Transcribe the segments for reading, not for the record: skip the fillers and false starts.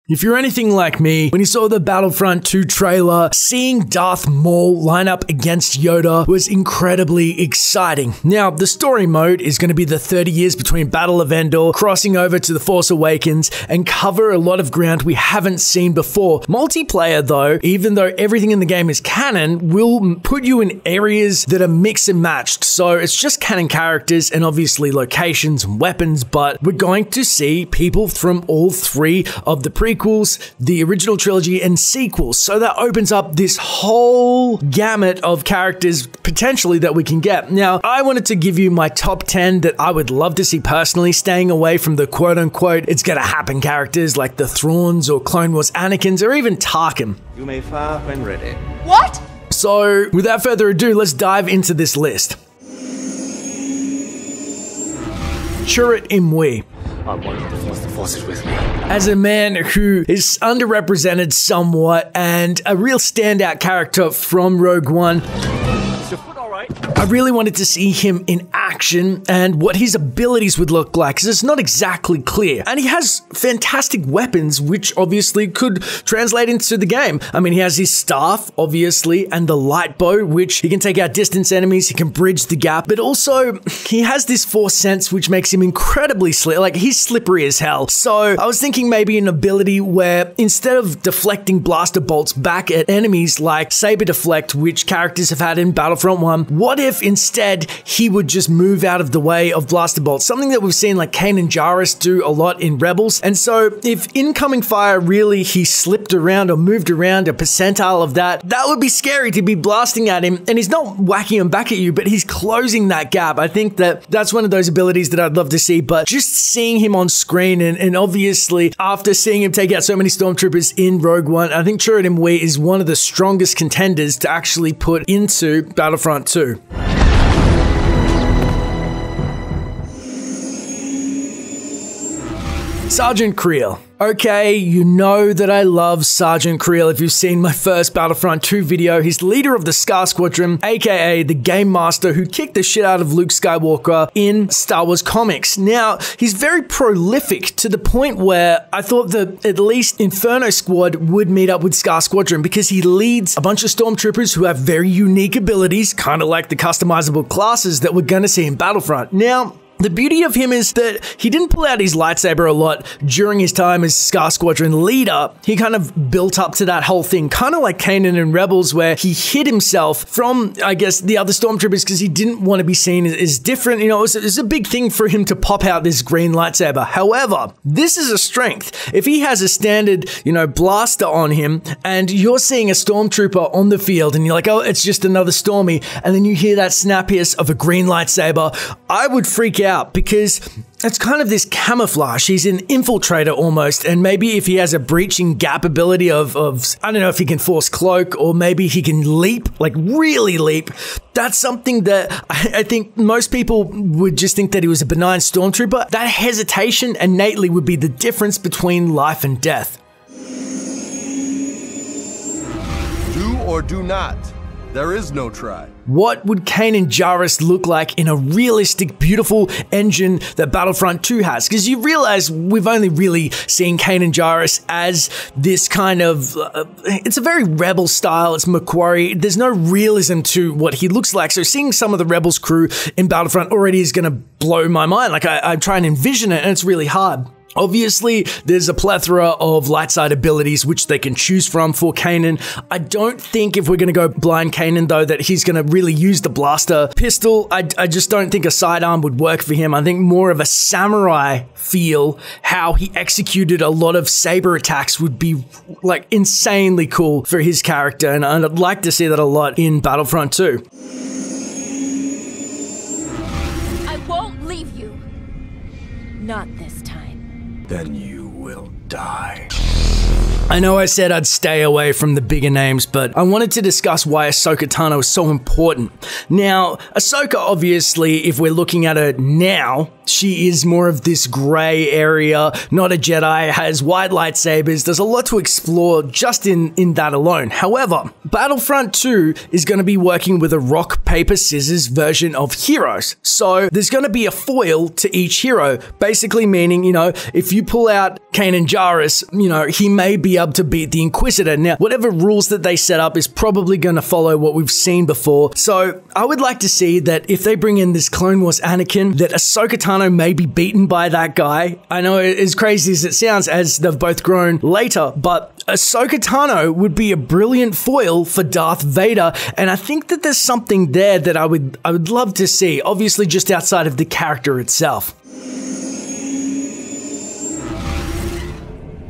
If you're anything like me, when you saw the Battlefront 2 trailer, seeing Darth Maul line up against Yoda was incredibly exciting. Now, the story mode is going to be the 30 years between Battle of Endor, crossing over to The Force Awakens, and cover a lot of ground we haven't seen before. Multiplayer, though, even though everything in the game is canon, will put you in areas that are mixed and matched. So it's just canon characters and obviously locations and weapons, but we're going to see people from all three of the prequels, the original trilogy, and sequels. So that opens up this whole gamut of characters potentially that we can get. Now, I wanted to give you my top 10 that I would love to see personally, staying away from the quote-unquote it's gonna happen characters like the Thrawns or Clone Wars Anakins or even Tarkin. You may fire when ready. What? So, without further ado, let's dive into this list. Chirrut Imwe. I want to force the forces with me. As a man who is underrepresented somewhat and a real standout character from Rogue One, Is your foot all right? I really wanted to see him in action and what his abilities would look like, because it's not exactly clear. And he has fantastic weapons, which obviously could translate into the game. I mean, he has his staff, obviously, and the light bow, which he can take out distance enemies, he can bridge the gap, but also he has this force sense, which makes him incredibly like he's slippery as hell. So I was thinking maybe an ability where instead of deflecting blaster bolts back at enemies like Saber Deflect, which characters have had in Battlefront 1, what if instead he would just move out of the way of blaster bolts? Something that we've seen like Kanan Jarrus do a lot in Rebels. And so if incoming fire really he slipped around or moved around a percentile of that, that would be scary to be blasting at him. And he's not whacking him back at you, but he's closing that gap. I think that that's one of those abilities that I'd love to see, but just seeing him on screen and obviously after seeing him take out so many stormtroopers in Rogue One, I think Chirrut Imwe is one of the strongest contenders to actually put into Battlefront 2. Sgt Creole. Okay, you know that I love Sgt Creole if you've seen my first Battlefront 2 video. He's the leader of the Scar Squadron, aka the Game Master who kicked the shit out of Luke Skywalker in Star Wars comics. Now, he's very prolific to the point where I thought that at least Inferno Squad would meet up with Scar Squadron because he leads a bunch of stormtroopers who have very unique abilities, kind of like the customizable classes that we're gonna see in Battlefront. Now, the beauty of him is that he didn't pull out his lightsaber a lot during his time as Scar Squadron leader. He kind of built up to that whole thing, kind of like Kanan in Rebels, where he hid himself from, I guess, the other stormtroopers because he didn't want to be seen as different. You know, it was a big thing for him to pop out this green lightsaber. However, this is a strength. If he has a standard, you know, blaster on him and you're seeing a stormtrooper on the field and you're like, oh, it's just another Stormy, and then you hear that snap hiss of a green lightsaber, I would freak out because it's kind of this camouflage. He's an infiltrator almost, and maybe if he has a breaching gap ability of I don't know if he can force cloak or maybe he can leap, like really leap, that's something that I think most people would just think that he was a benign stormtrooper. That hesitation innately would be the difference between life and death. Do or do not. There is no try. What would Kanan Jarrus look like in a realistic, beautiful engine that Battlefront 2 has? Because you realize we've only really seen Kanan Jarrus as this kind of, it's a very Rebel style, it's Macquarie, there's no realism to what he looks like. So seeing some of the Rebels crew in Battlefront already is going to blow my mind. Like I try and envision it and it's really hard. Obviously, there's a plethora of light side abilities which they can choose from for Kanan. I don't think if we're going to go blind Kanan, though, that he's going to really use the blaster pistol. I just don't think a sidearm would work for him. I think more of a samurai feel, how he executed a lot of saber attacks would be like insanely cool for his character, and I'd like to see that a lot in Battlefront 2. I won't leave you. Not this time. Then you will die. I know I said I'd stay away from the bigger names, but I wanted to discuss why Ahsoka Tano is so important. Now, Ahsoka, obviously, if we're looking at her now, she is more of this grey area, not a Jedi, has white lightsabers. There's a lot to explore just in that alone. However, Battlefront 2 is going to be working with a rock, paper, scissors version of heroes. So there's going to be a foil to each hero, basically meaning, you know, if you pull out Kanan Jarrus, you know, he may be able to beat the Inquisitor. Now, whatever rules that they set up is probably going to follow what we've seen before. So I would like to see that if they bring in this Clone Wars Anakin, that Ahsoka Tano may be beaten by that guy. I know, as crazy as it sounds, as they've both grown later, but Ahsoka Tano would be a brilliant foil for Darth Vader, and I think that there's something there that I would love to see, obviously just outside of the character itself.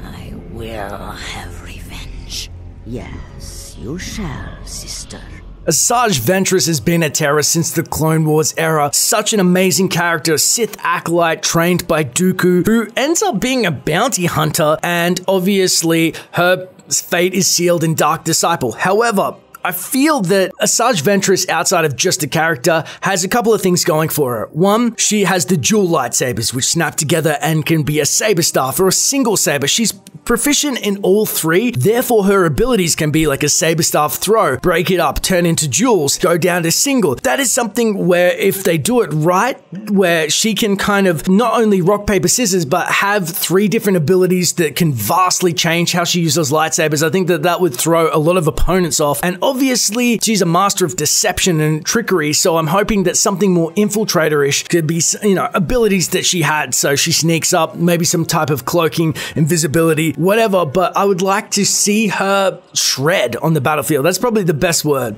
I will have revenge. Yes, you shall, sister. Asajj Ventress has been a terror since the Clone Wars era. Such an amazing character, Sith acolyte trained by Dooku, who ends up being a bounty hunter, and obviously her fate is sealed in Dark Disciple. However, I feel that Asajj Ventress, outside of just a character, has a couple of things going for her. One, she has the dual lightsabers, which snap together and can be a saber staff or a single saber. She's proficient in all three, therefore her abilities can be like a saber staff throw, break it up, turn into duals, go down to single. That is something where if they do it right, where she can kind of not only rock, paper, scissors, but have three different abilities that can vastly change how she uses lightsabers. I think that that would throw a lot of opponents off. And obviously, she's a master of deception and trickery, so I'm hoping that something more infiltrator-ish could be, you know, abilities that she had. So she sneaks up, maybe some type of cloaking, invisibility, whatever, but I would like to see her shred on the battlefield. That's probably the best word.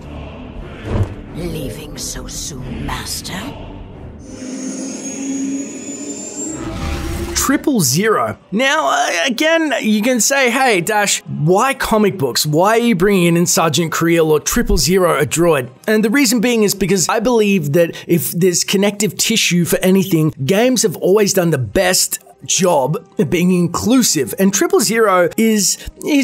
Leaving so soon, master? 000. Now, again, you can say, hey, Dash, why comic books? Why are you bringing in Sgt Creole or 000 a droid? And the reason being is because I believe that if there's connective tissue for anything, games have always done the best job of being inclusive, and 000 he's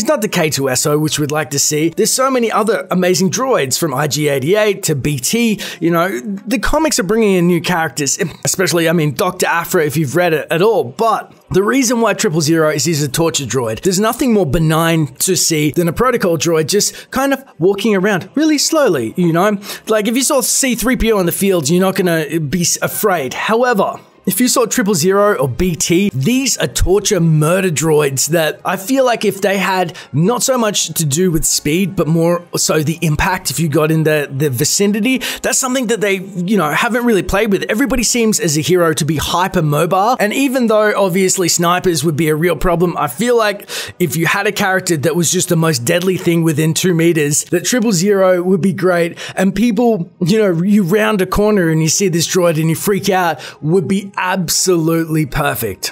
not the K2SO, which we'd like to see. There's so many other amazing droids, from IG-88 to BT. You know, the comics are bringing in new characters, especially, I mean, Dr. Aphra, if you've read it at all. But the reason why 000 is he's a torture droid. There's nothing more benign to see than a protocol droid just kind of walking around really slowly, you know? Like, if you saw C-3PO in the field, you're not gonna be afraid. However, if you saw 000 or BT, these are torture murder droids that I feel like if they had not so much to do with speed, but more so the impact if you got in the vicinity, that's something that they, you know, haven't really played with. Everybody seems as a hero to be hyper mobile, and even though obviously snipers would be a real problem, I feel like if you had a character that was just the most deadly thing within 2 meters, that 000 would be great, and people, you know, you round a corner and you see this droid and you freak out, would be absolutely perfect.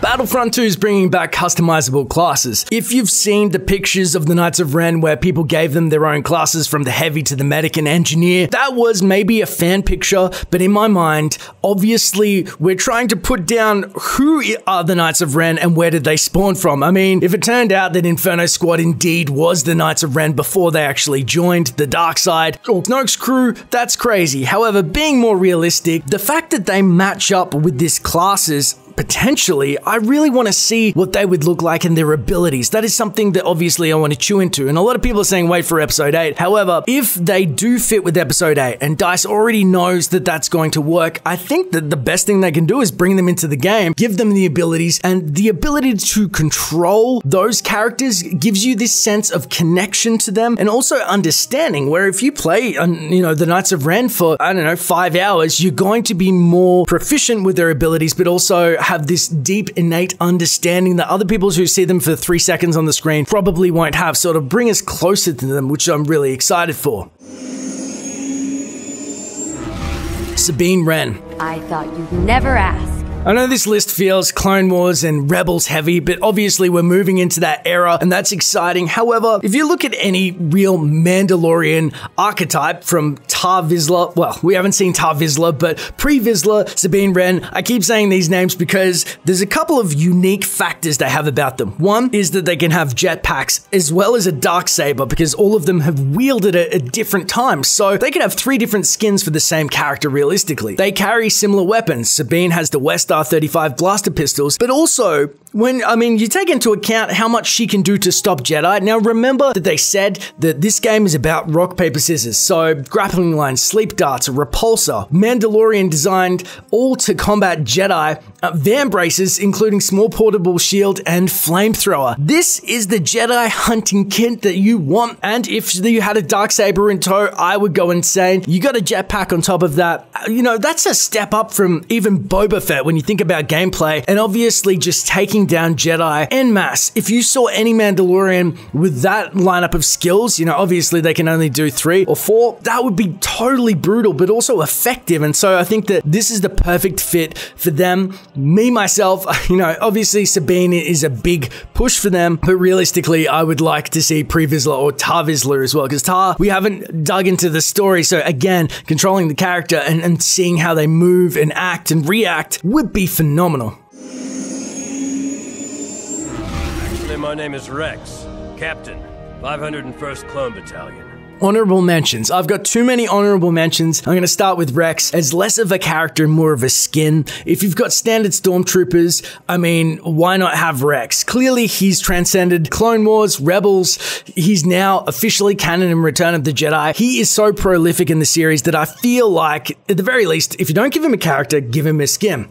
Battlefront 2 is bringing back customizable classes. If you've seen the pictures of the Knights of Ren where people gave them their own classes from the heavy to the medic and engineer, that was maybe a fan picture, but in my mind, obviously, we're trying to put down who are the Knights of Ren and where did they spawn from. I mean, if it turned out that Inferno Squad indeed was the Knights of Ren before they actually joined the dark side, or Snoke's crew, that's crazy. However, being more realistic, the fact that they match up with these classes, potentially, I really want to see what they would look like and their abilities. That is something that obviously I want to chew into, and a lot of people are saying wait for episode 8. However, if they do fit with episode 8 and DICE already knows that that's going to work, I think that the best thing they can do is bring them into the game, give them the abilities, and the ability to control those characters gives you this sense of connection to them and also understanding, where if you play, you know, the Knights of Ren for, I don't know, 5 hours, you're going to be more proficient with their abilities, but also have this deep innate understanding that other people who see them for 3 seconds on the screen probably won't have. Sort of bring us closer to them, which I'm really excited for. Sabine Wren. I thought you'd never ask. I know this list feels Clone Wars and Rebels heavy, but obviously we're moving into that era and that's exciting. However, if you look at any real Mandalorian archetype from Tar Vizsla, well, we haven't seen Tar Vizsla, but pre-Vizsla, Sabine Wren, I keep saying these names because there's a couple of unique factors they have about them. One is that they can have jetpacks as well as a darksaber because all of them have wielded it at different times. So they can have 3 different skins for the same character realistically. They carry similar weapons. Sabine has the Westar 35 blaster pistols, but also you take into account how much she can do to stop Jedi. Now remember that they said that this game is about rock, paper, scissors. So grappling lines, sleep darts, a repulsor, Mandalorian designed all to combat Jedi, van braces, including small portable shield and flamethrower. This is the Jedi hunting kit that you want. And if you had a darksaber in tow, I would go insane. You got a jetpack on top of that. You know, that's a step up from even Boba Fett when you think about gameplay, and obviously just taking down Jedi en masse. If you saw any Mandalorian with that lineup of skills, you know, obviously they can only do 3 or 4, that would be totally brutal, but also effective. And so I think that this is the perfect fit for them. Me, myself, you know, obviously Sabine is a big push for them, but realistically, I would like to see Pre-Vizsla or Tar Vizsla as well, because Tar, we haven't dug into the story. So again, controlling the character and seeing how they move and act and react would be phenomenal. Actually, my name is Rex, Captain, 501st Clone Battalion. Honorable mentions. I've got too many honorable mentions. I'm going to start with Rex as less of a character and more of a skin. If you've got standard stormtroopers, I mean, why not have Rex? Clearly, he's transcended Clone Wars, Rebels. He's now officially canon in Return of the Jedi. He is so prolific in the series that I feel like, at the very least, if you don't give him a character, give him a skin.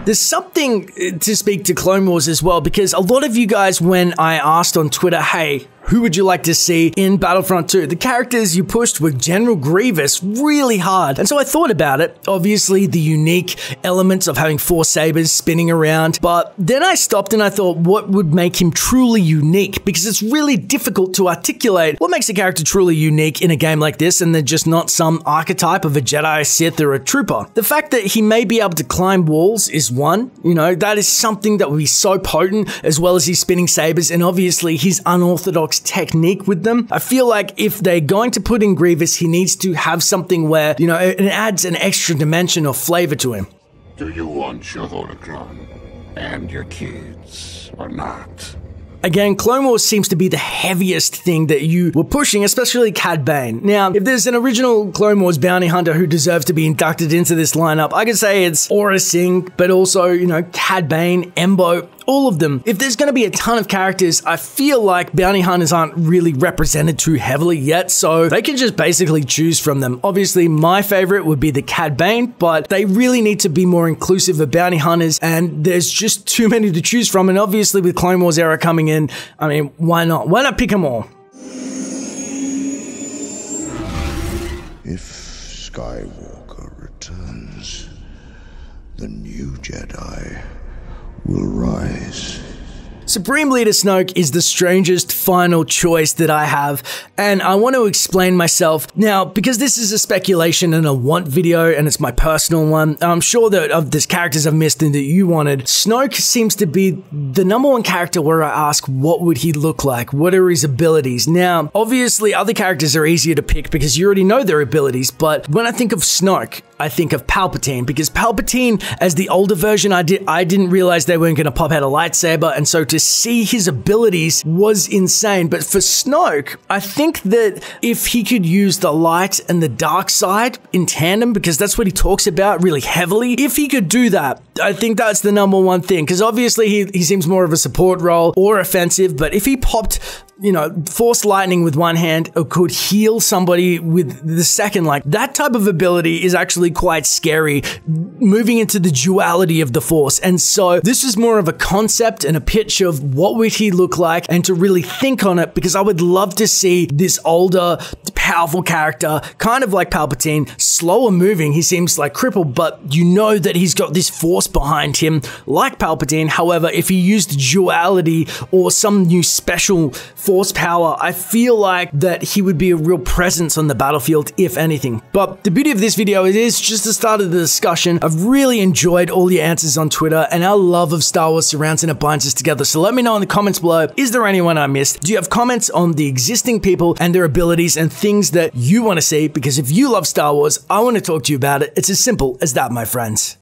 There's something to speak to Clone Wars as well, because a lot of you guys, when I asked on Twitter, hey, who would you like to see in Battlefront 2? The characters you pushed were General Grievous really hard. And so I thought about it. Obviously, the unique elements of having 4 sabers spinning around. But then I stopped and I thought, what would make him truly unique? Because it's really difficult to articulate what makes a character truly unique in a game like this, and they're just not some archetype of a Jedi, a Sith, or a trooper. The fact that he may be able to climb walls is one. You know, that is something that would be so potent, as well as his spinning sabers, and obviously his unorthodox technique with them. I feel like if they're going to put in Grievous, he needs to have something where, you know, it adds an extra dimension or flavor to him. Do you want your holocron and your kids or not? Again, Clone Wars seems to be the heaviest thing that you were pushing, especially Cad Bane. Now, if there's an original Clone Wars bounty hunter who deserves to be inducted into this lineup, I could say it's Aura Singh, but also, you know, Cad Bane, Embo, all of them. If there's going to be a ton of characters, I feel like bounty hunters aren't really represented too heavily yet, so they can just basically choose from them. Obviously, my favorite would be the Cad Bane, but they really need to be more inclusive of bounty hunters, and there's just too many to choose from. And obviously, with Clone Wars era coming in, I mean, why not? Why not pick them all? If Skywalker returns, the new Jedi will rise. Supreme Leader Snoke is the strangest final choice that I have, and I want to explain myself. Now, because this is a speculation and a want video, and it's my personal one, I'm sure that of the characters I've missed and that you wanted, Snoke seems to be the #1 character where I ask, what would he look like? What are his abilities? Now, obviously, other characters are easier to pick because you already know their abilities, but when I think of Snoke, I think of Palpatine, because Palpatine, as the older version, I didn't realize they weren't going to pop out a lightsaber, and so to see his abilities was insane. But for Snoke, I think that if he could use the light and the dark side in tandem, because that's what he talks about really heavily, if he could do that, I think that's the #1 thing, because obviously he seems more of a support role or offensive, but if he popped, you know, force lightning with one hand or could heal somebody with the second, like that type of ability is actually quite scary, moving into the duality of the force. And so this is more of a concept and a pitch of what would he look like, and to really think on it, because I would love to see this older, powerful character, kind of like Palpatine, slower moving. He seems like crippled, but you know that he's got this force behind him like Palpatine. However, if he used duality or some new special force power, I feel like that he would be a real presence on the battlefield, if anything. But the beauty of this video is just the start of the discussion. I've really enjoyed all your answers on Twitter, and our love of Star Wars surrounds and it binds us together. So let me know in the comments below, is there anyone I missed? Do you have comments on the existing people and their abilities and things that you want to see? Because if you love Star Wars, I want to talk to you about it. It's as simple as that, my friends.